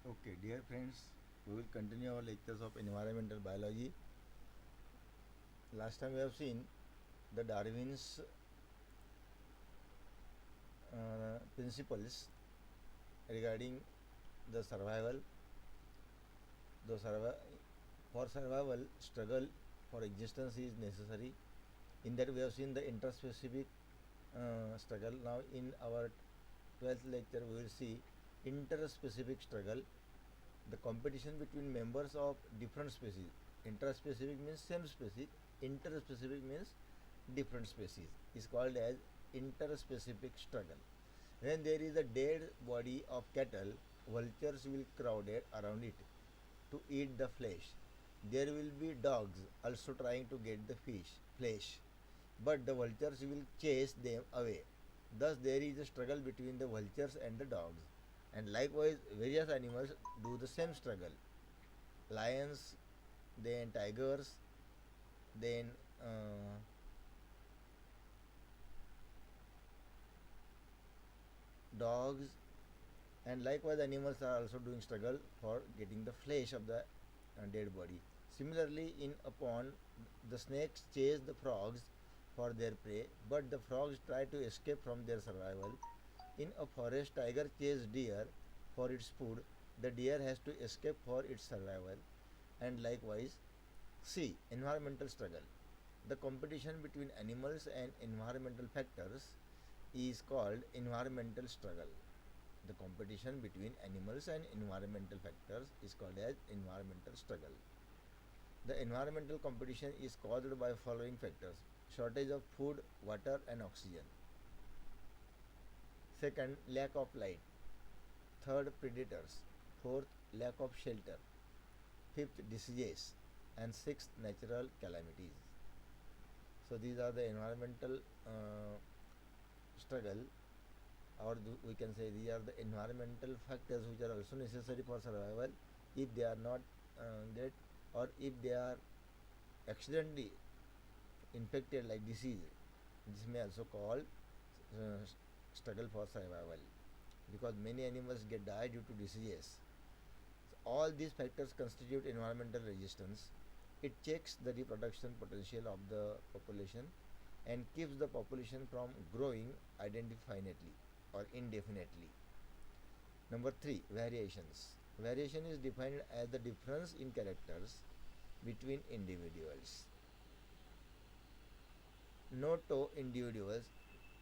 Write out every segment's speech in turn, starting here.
Okay, dear friends, we will continue our lectures of environmental biology. Last time we have seen the Darwin's principles regarding the survival. The for survival, struggle for existence is necessary. In that, we have seen the interspecific struggle. Now, in our 12th lecture, we will see interspecific struggle, the competition between members of different species. Interspecific means same species, interspecific means different species, is called as interspecific struggle. When there is a dead body of cattle, vultures will crowd around it to eat the flesh. There will be dogs also trying to get the flesh, but the vultures will chase them away. Thus, there is a struggle between the vultures and the dogs. And likewise, various animals do the same struggle. Lions, then tigers, then dogs, and likewise animals are also doing struggle for getting the flesh of the dead body. Similarly, in a pond, the snakes chase the frogs for their prey, but the frogs try to escape from their survival. In a forest, tiger chases deer for its food. The deer has to escape for its survival. And likewise, C. Environmental struggle. The competition between animals and environmental factors is called environmental struggle. The competition between animals and environmental factors is called as environmental struggle. The environmental competition is caused by following factors: shortage of food, water, and oxygen. Second, lack of light. Third, predators. Fourth, lack of shelter. Fifth, diseases. And sixth, natural calamities. So these are the environmental struggle, or we can say these are the environmental factors which are also necessary for survival. If they are not get, or if they are accidentally infected like disease, this may also call uh, struggle for survival, because many animals get die due to diseases. So all these factors constitute environmental resistance. It checks the reproduction potential of the population and keeps the population from growing indefinitely or indefinitely. Number 3, variations. Variation is defined as the difference in characters between individuals. No two individuals,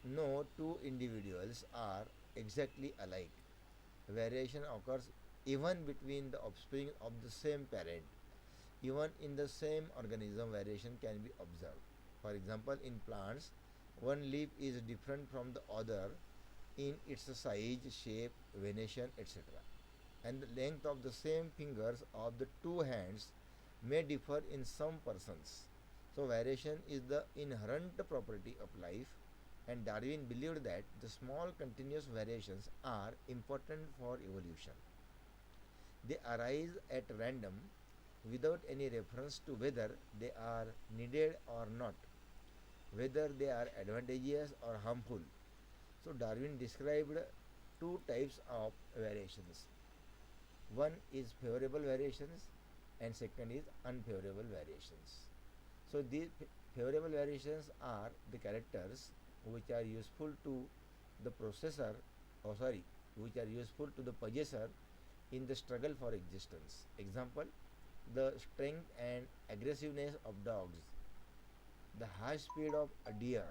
no two individuals are exactly alike. Variation occurs even between the offspring of the same parent. Even in the same organism, variation can be observed. For example, in plants, one leaf is different from the other in its size, shape, venation, etc. And the length of the same fingers of the two hands may differ in some persons. So, variation is the inherent property of life, and Darwin believed that the small continuous variations are important for evolution. They arise at random without any reference to whether they are needed or not, whether they are advantageous or harmful. So, Darwin described two types of variations. One is favorable variations, and second is unfavorable variations. So, these favorable variations are the characters which are useful to the processor, which are useful to the possessor in the struggle for existence. Example: the strength and aggressiveness of dogs, the high speed of a deer.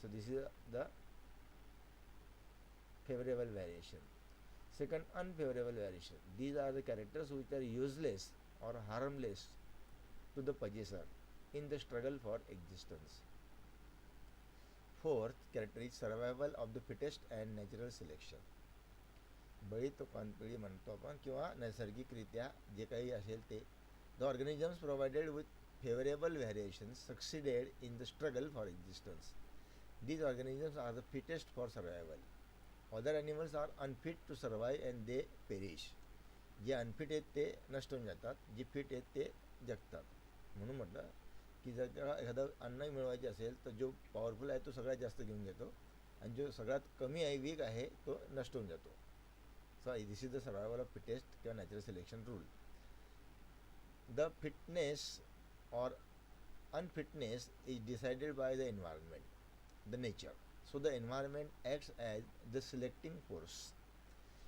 So, this is the favorable variation. Second, unfavorable variation. These are the characters which are useless or harmless to the possessor in the struggle for existence. Fourth character is survival of the fittest and natural selection. बळी तो पानपिळी म्हणतो आपण, किंवा नैसर्गिकरित्या जे काही असेल ते. The organisms provided with favourable variations succeeded in the struggle for existence. These organisms are the fittest for survival. Other animals are unfit to survive and they perish. जे अनफिट आहेत ते नष्ट होऊन जातात, जे फिट आहेत ते जगतात. म्हणून म्हटलं की जर का एखादं अन्न मिळवायचे असेल तर जो पॉवरफुल आहे तो सगळ्यात जास्त घेऊन घेतो, आणि जो सगळ्यात कमी आहे, वीक आहे, तो नष्ट होऊन जातो. So this is the survival of fittest किंवा natural selection rule. The fitness or unfitness is decided by the environment, the nature. So the environment acts as the selecting force.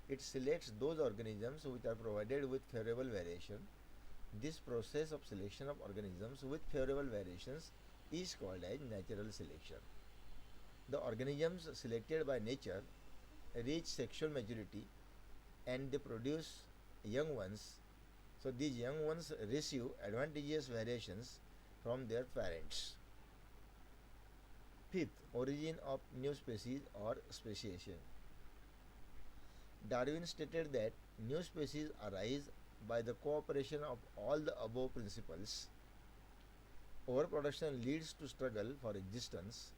It selects those organisms which are provided with favorable variation. This process of selection of organisms with favorable variations is called as natural selection. The organisms selected by nature reach sexual maturity and they produce young ones. So these young ones receive advantageous variations from their parents. Fifth, origin of new species or speciation. Darwin stated that new species arise by the cooperation of all the above principles. Overproduction leads to struggle for existence.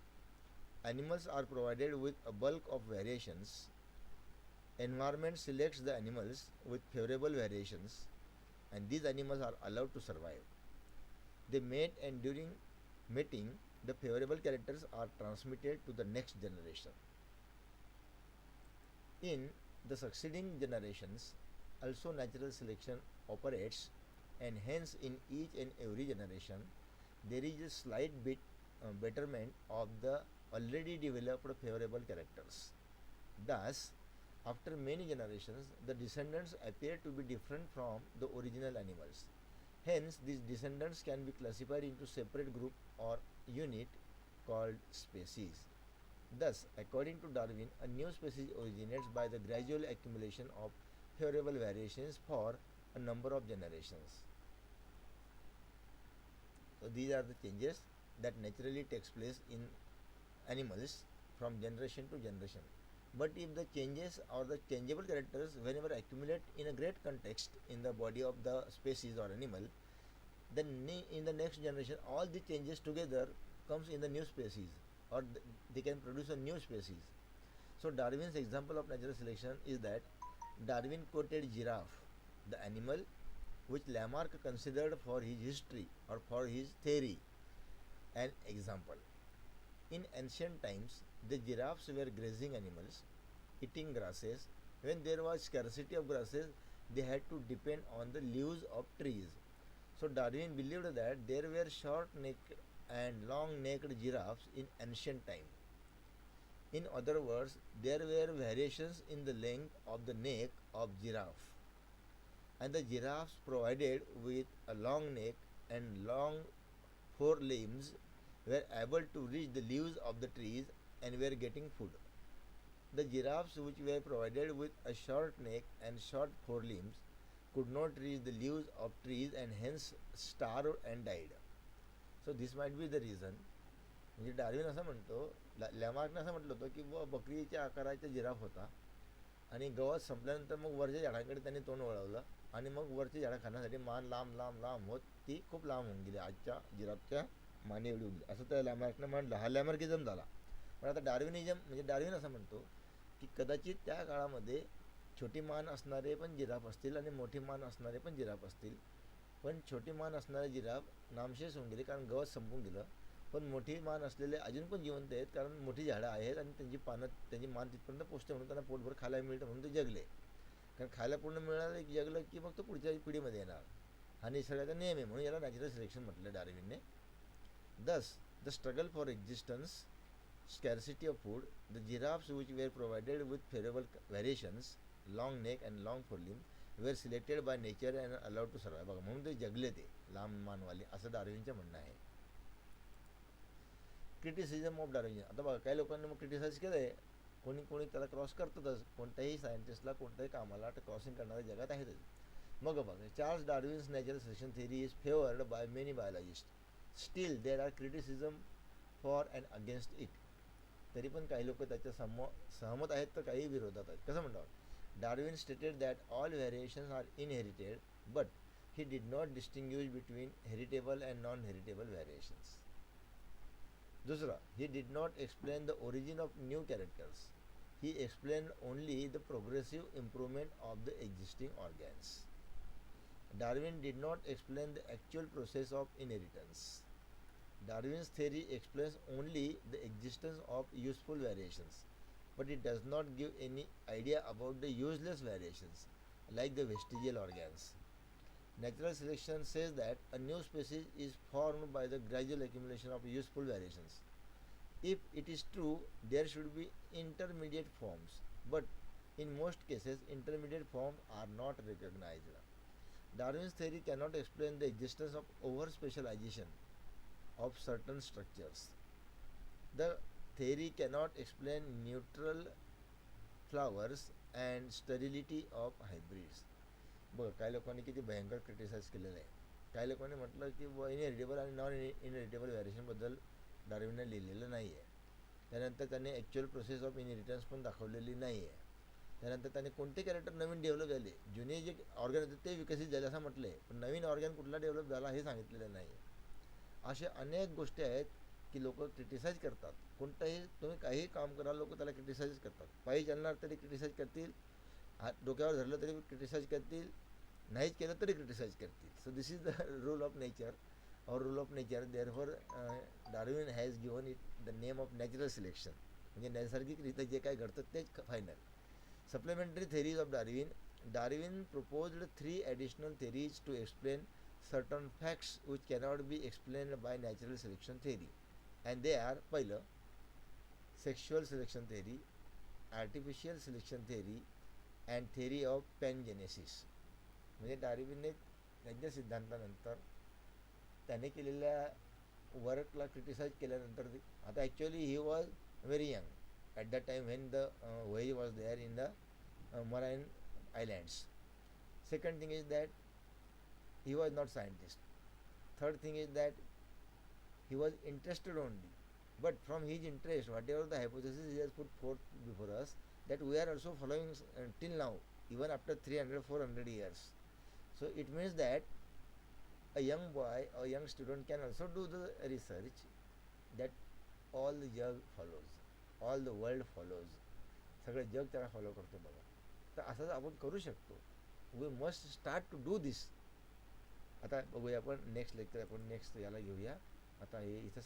Animals are provided with a bulk of variations. Environment selects the animals with favorable variations, and these animals are allowed to survive. They mate, and during mating, the favorable characters are transmitted to the next generation. In the succeeding generations, also natural selection operates, and hence in each and every generation, there is a slight bit betterment of the already developed favorable characters. Thus, after many generations, the descendants appear to be different from the original animals. Hence, these descendants can be classified into separate group or unit called species. Thus, according to Darwin, a new species originates by the gradual accumulation of favorable variations for a number of generations. So these are the changes that naturally takes place in animals from generation to generation. But if the changes or the changeable characters whenever accumulate in a great context in the body of the species or animal, then in the next generation all the changes together comes in the new species, or they can produce a new species. So Darwin's example of natural selection is that Darwin quoted giraffe, the animal which Lamarck considered for his history or for his theory, an example. In ancient times, the giraffes were grazing animals, eating grasses. When there was scarcity of grasses, they had to depend on the leaves of trees. So Darwin believed that there were short-necked and long-necked giraffes in ancient time. In other words, there were variations in the length of the neck of giraffe, and the giraffes provided with a long neck and long forelimbs were able to reach the leaves of the trees and were getting food. The giraffes which were provided with a short neck and short forelimbs could not reach the leaves of trees and hence starved and died. So this might be the reason. म्हणजे Darwin असं म्हणतो, लॅमार्कने असं म्हटलं होतं की व बकरीच्या आकाराचा जिराफ होता आणि गवत संपल्यानंतर मग वरच्या झाडांकडे त्यांनी तोंड वळवलं आणि मग वरची झाडं खाण्यासाठी मान लांब लांब लांब होत ती खूप लांब होऊन गेली, आजच्या जिराफच्या माने एवढी होऊन गेली असं त्या लॅमार्कने म्हटलं. हा लॅमार्किझम झाला. पण आता डार्विनिझम म्हणजे डार्विन असं म्हणतो की कदाचित त्या काळामध्ये छोटी मान असणारे पण जिराफ असतील आणि मोठी मान असणारे पण जिराफ असतील, पण छोटी मान असणारे जिराफ नामशेष होऊन गेले कारण गवत संपून गेलं. पण मोठी मान असलेले अजून पण जिवंत आहेत कारण मोठी झाडं आहेत आणि त्यांची मान तिथपर्यंत पोचते म्हणून त्यांना पोटभर खायला मिळतं म्हणून ते जगले. कारण खायला पूर्ण मिळालं की जगलं की मग तो पुढच्या पिढीमध्ये येणार. हा निसर्गाचा नियम आहे म्हणून याला नॅचरल सिलेक्शन म्हटलं डार्विनने. Thus, the struggle for existence, scarcity of food, the giraffes which were provided with favorable variations, long neck and long forelimb, were selected by nature and allowed to survive. बघा म्हणून ते जगले, ते लांब मानवाले असं डार्विनचं म्हणणं आहे. Criticism of Darwin. आता बघा काही लोकांनी मग क्रिटिसाइज केलं आहे, कोणी कोणी त्याला क्रॉस करतातच. कोणत्याही सायंटिस्टला कोणत्याही कामाला क्रॉसिंग करणाऱ्या जगात आहेतच. मग बघा Charles Darwin's natural selection theory is favoured by many biologist. Still there are criticism for and against it. तरी पण काही लोक त्याच्या सहमत आहेत तर काही विरोधात आहेत. कसं म्हणतात, Darwin stated that all variations are inherited but he did not distinguish between heritable and non-heritable variations. दूसरा, he did not explain the origin of new characters. He explained only the progressive improvement of the existing organs. Darwin did not explain the actual process of inheritance. Darwin's theory explains only the existence of useful variations. but it does not give any idea about the useless variations, like the vestigial organs. Natural selection says that a new species is formed by the gradual accumulation of useful variations. If it is true, there should be intermediate forms, but in most cases, intermediate forms are not recognized. Darwin's theory cannot explain the existence of over specialization of certain structures. The theory cannot explain neutral flowers and sterility of hybrids. बघ काही लोकांनी किती भयंकर criticise केलेलं आहे. काही लोकांनी म्हटलं की इनहेरिटेबल आणि नॉन इनहेरिटेबल व्हॅरिएशनबद्दल डार्विनने लिहिलेलं नाही आहे. त्यानंतर त्यांनी ॲक्च्युअल प्रोसेस ऑफ इनहेरिटन्स पण दाखवलेली नाही आहे. त्यानंतर त्यांनी कोणते कॅरेक्टर नवीन डेव्हलप झाले, जुने जे ऑर्गन होते ते विकसित झाले असं म्हटलं आहे, पण नवीन ऑर्गन कुठला डेव्हलप झाला हे सांगितलेलं नाही आहे. अशा अनेक गोष्टी आहेत की लोक क्रिटिसाइज करतात. कोणतंही तुम्ही काही काम कराल लोक त्याला क्रिटिसाइज करतात. पायी चालणार तरी क्रिटिसाइज करतील, हात डोक्यावर धरलं तरी क्रिटिसाइज करतील, नाहीच केलं तरी क्रिटिसाइज करतील. So this is the rule of nature और rule of nature. Therefore Darwin has given it the name of natural selection. म्हणजे नैसर्गिकरित्या जे काय घडतं तेच final. Supplementary theories of Darwin. Darwin proposed three additional theories to explain certain facts which cannot be explained by natural selection theory. And they are पहिलं sexual selection theory, artificial selection theory and theory of pangenesis. म्हणजे डार्विनने त्यांच्या सिद्धांतानंतर त्याने केलेल्या Varkala criticise केल्यानंतर आता actually he was very young at that time when the voyage was there in the Marine Islands. Second thing is that he was not scientist. Third thing is that he was interested only. But from his interest, whatever the hypothesis he has put forth before us, that we are also following till now, even after 300, 400 years. So it means that a young boy or young student can also do the research that all the jug follows. All the world follows. सगळं जग त्याला follow करतो बघा. तर असंच आपण करू शकतो. We must start to do this. आता बघूया आपण नेक्स्ट लेक्चर आपण नेक्स्ट याला घेऊया. आता हे इथं